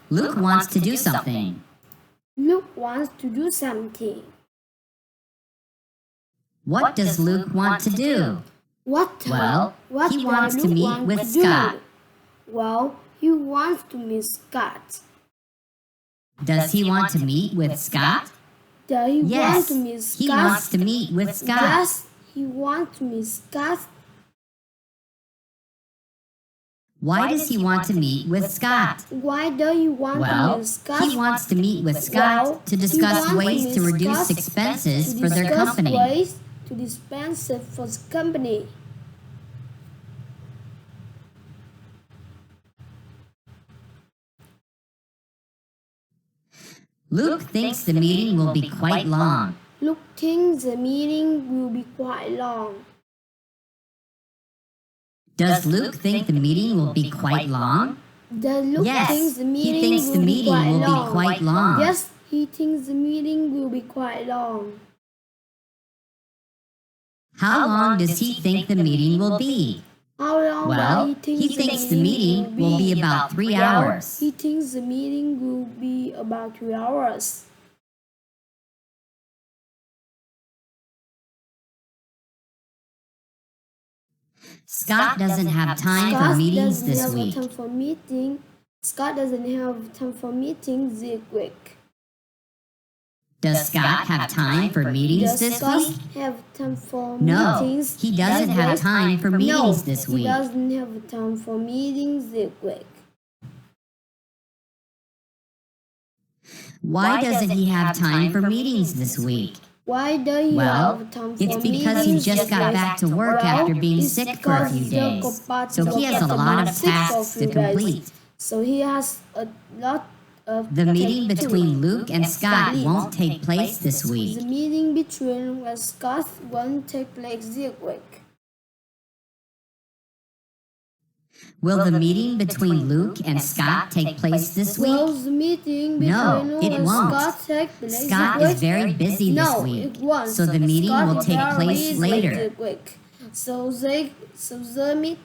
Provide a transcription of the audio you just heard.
Luke wants to do something. Luke wants to do something. What does Luke want to do? What he wants to Luke meet want with to do? Scott. Well, he wants to meet Scott. Does he want to meet with Scott? Does he want Yes, to meet Scott? he wants to meet with Scott. Yes, he wants to meet Scott. Why does he want to meet with Scott? Why do you want to meet Scott? He wants to meet with Scott to discuss ways to reduce expenses for their company. Ways to dispense for the company. Luke thinks the meeting will be quite long. Luke thinks the meeting will be quite long. Does Luke think the meeting will be quite long? Does Luke Yes, thinks the meeting he thinks the meeting will be quite long. Yes, he thinks the meeting will be quite long. How long does he think the meeting will be? How long will He thinks the meeting will be about 3 hours. He thinks the meeting will be about 3 hours. Scott doesn't have time for meetings this week. Scott doesn't have time for meetings this week. Does Scott have time for meetings this week? Have time for No, meetings he doesn't have time for meetings this He week. doesn't have time for meetings this week. Why doesn't he have time for meetings this week? Why do you have time for It's because he just got back to work after being sick for a few days. So he has a lot of tasks to complete. So he has a lot of The meeting between Luke and Scott won't take place this week. The meeting between Scott won't take place this week. Will the meeting between Luke and Scott take place this Will week? the meeting between No, Luke it and won't. Scott take place Scott this is week? very busy this No, week, it won't. so the meeting Scott will is take very place busy later. this week. So the